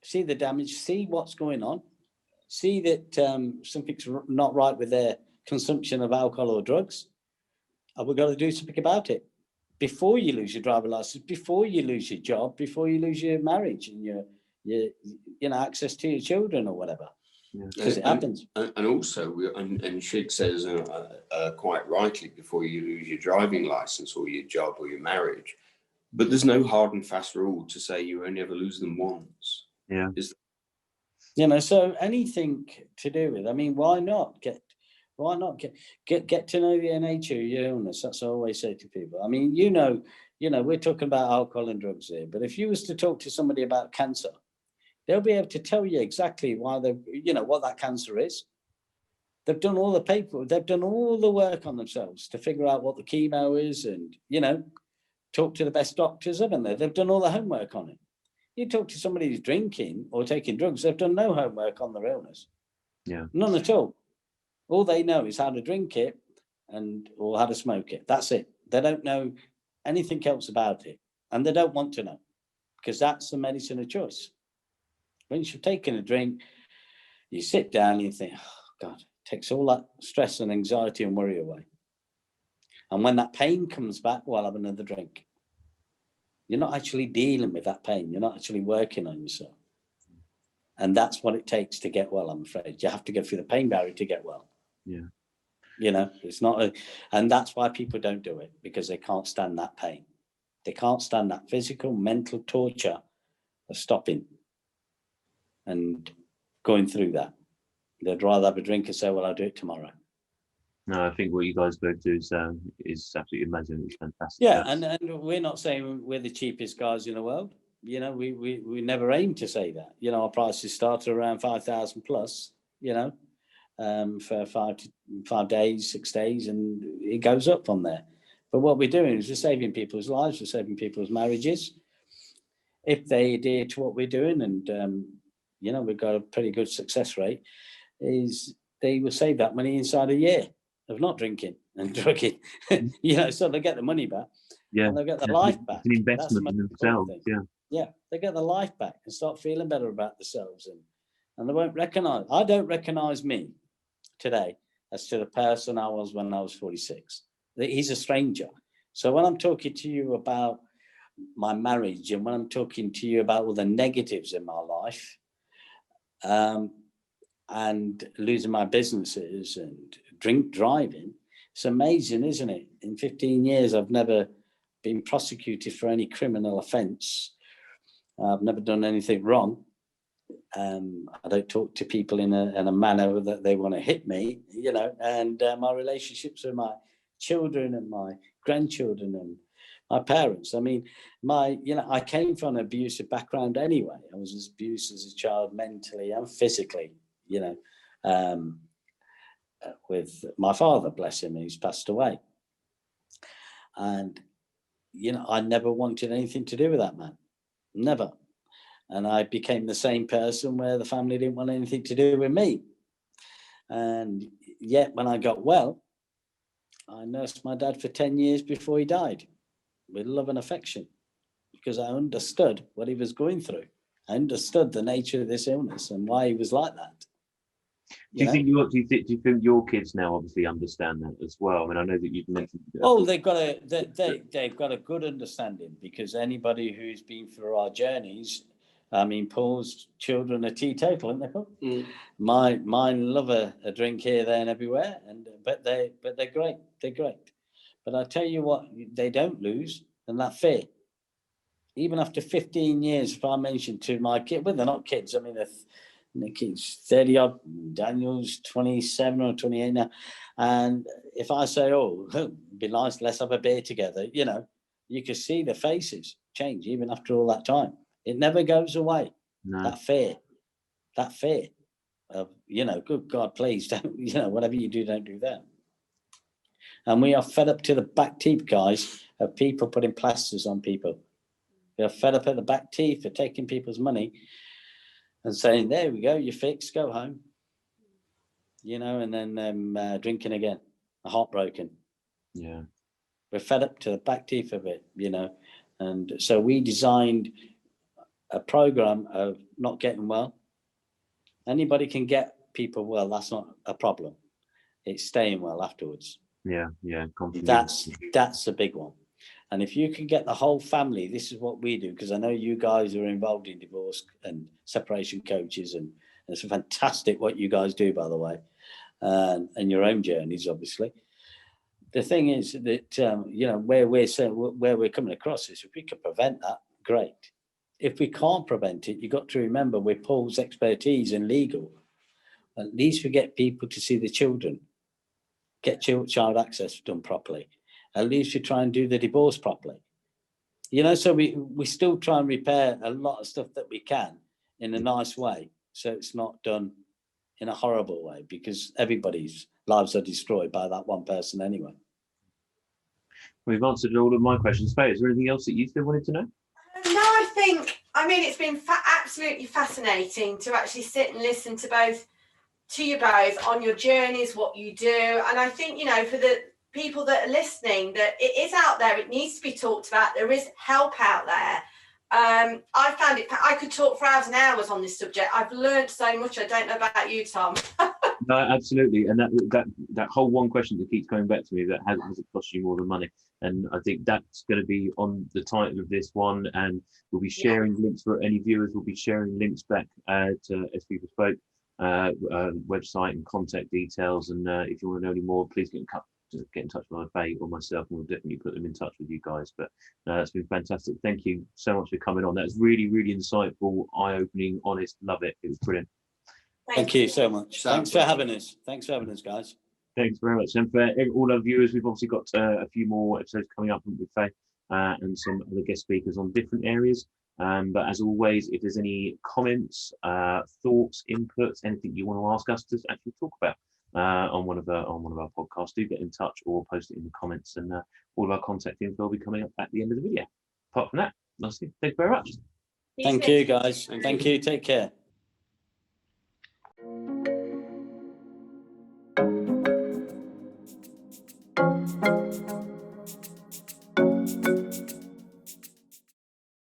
See the damage. See what's going on. See that something's not right with their consumption of alcohol or drugs. And we've got to do something about it before you lose your driver license, before you lose your job, before you lose your marriage and your access to your children or whatever. Because it happens. And also, and Shig says quite rightly, before you lose your driving license or your job or your marriage, but there's no hard and fast rule to say you only ever lose them once. Yeah. So anything to do with, why not get to know the nature of your illness? That's what I always say to people. We're talking about alcohol and drugs here, but if you was to talk to somebody about cancer, they'll be able to tell you exactly why what that cancer is. They've done all the paperwork. They've done all the work on themselves to figure out what the chemo is and, talk to the best doctors, haven't they? They've done all the homework on it. You talk to somebody who's drinking or taking drugs, they've done no homework on their illness. Yeah. None at all. All they know is how to drink it or how to smoke it. That's it. They don't know anything else about it. And they don't want to know, because that's the medicine of choice. Once you've taken a drink, you sit down and you think, oh, God, it takes all that stress and anxiety and worry away. And when that pain comes back, well, have another drink. You're not actually dealing with that pain. You're not actually working on yourself. And that's what it takes to get well, I'm afraid. You have to go through the pain barrier to get well. Yeah. It's not, and that's why people don't do it, because they can't stand that pain. They can't stand that physical, mental torture of stopping and going through that. They'd rather have a drink and say, well, I'll do it tomorrow. No, I think what you guys both do is absolutely amazing. It's fantastic. Yeah, and we're not saying we're the cheapest guys in the world. We never aim to say that. Our prices start at around 5,000 plus, for 5 days, 6 days, and it goes up from there. But what we're doing is we're saving people's lives, we're saving people's marriages. If they adhere to what we're doing, and we've got a pretty good success rate, is they will save that money inside a year of not drinking and drugging. So they get the money back. Yeah, and they'll get their life back. It's an investment in themselves. Yeah, they get their life back and start feeling better about themselves, and they won't recognise. I don't recognise me today as to the person I was when I was 46. He's a stranger. So when I'm talking to you about my marriage, and when I'm talking to you about all the negatives in my life, and losing my businesses and driving, it's amazing, isn't it? In 15 years, I've never been prosecuted for any criminal offence. I've never done anything wrong. I don't talk to people in a manner that they want to hit me, and my relationships with my children and my grandchildren and my parents. I mean, I came from an abusive background anyway. I was abused as a child, mentally and physically, with my father, bless him, who's passed away. And, I never wanted anything to do with that man. Never. And I became the same person where the family didn't want anything to do with me. And yet when I got well, I nursed my dad for 10 years before he died with love and affection, because I understood what he was going through. I understood the nature of this illness and why he was like that. Do you think your kids now obviously understand that as well? I mean, I know that you've mentioned. Oh, they've got a good understanding, because anybody who's been through our journeys, I mean, Paul's children are teetotal, aren't they, Paul? Mm. Mine love a drink here, there, and everywhere, but they're great. They're great. But I tell you what, they don't lose, and that fear. Even after 15 years, if I mention to my kid, well, they're not kids. I mean, Nikki's 30 odd, Daniel's 27 or 28 now. And if I say, oh, it'd be nice, let's have a beer together, you can see the faces change even after all that time. It never goes away. No. That fear of, good God, please don't, whatever you do, don't do that. And we are fed up to the back teeth, guys, of people putting plasters on people. We are fed up at the back teeth for taking people's money and saying, there we go, you're fixed, go home. And then drinking again, heartbroken. Yeah. We're fed up to the back teeth of it, And so we designed a program of not getting well. Anybody can get people well, that's not a problem. It's staying well afterwards. Yeah. Confidence. That's a big one. And if you can get the whole family, this is what we do, because I know you guys are involved in divorce and separation coaches, and it's fantastic what you guys do, by the way, and your own journeys, obviously. The thing is that, where we're coming across is, if we can prevent that, great. If we can't prevent it, you've got to remember, with Paul's expertise in legal, at least we get people to see the children, get child access done properly. At least we try and do the divorce properly. So we still try and repair a lot of stuff that we can in a nice way, so it's not done in a horrible way, because everybody's lives are destroyed by that one person anyway. We've answered all of my questions. Faye, is there anything else that you still wanted to know? No, I mean, it's been absolutely fascinating to actually sit and listen to you both on your journeys, what you do. And I think, for the people that are listening, that it is out there, it needs to be talked about. There is help out there. I found it, I could talk for hours and hours on this subject. I've learned so much. I don't know about you, Tom. No, absolutely. And that whole one question that keeps coming back to me, that has it cost you more than money? And I think that's going to be on the title of this one, and we'll be sharing links for any viewers. We'll be sharing links back to As People Spoke website and contact details. And if you want to know any more, please get in touch with Faye or myself, and we'll definitely put them in touch with you guys. But it's been fantastic. Thank you so much for coming on. That was really, really insightful, eye-opening, honest. Love it. It was brilliant. Thank you so much. Thanks for having us. Thanks for having us, guys. Thanks very much. And for all our viewers, we've obviously got a few more episodes coming up with Faye and some other guest speakers on different areas. But as always, if there's any comments, thoughts, inputs, anything you want to ask us to actually talk about on one of our podcasts, do get in touch or post it in the comments, and all of our contact info will be coming up at the end of the video. Apart from that, thank you very much. Thank you, guys. Thank you. Take care.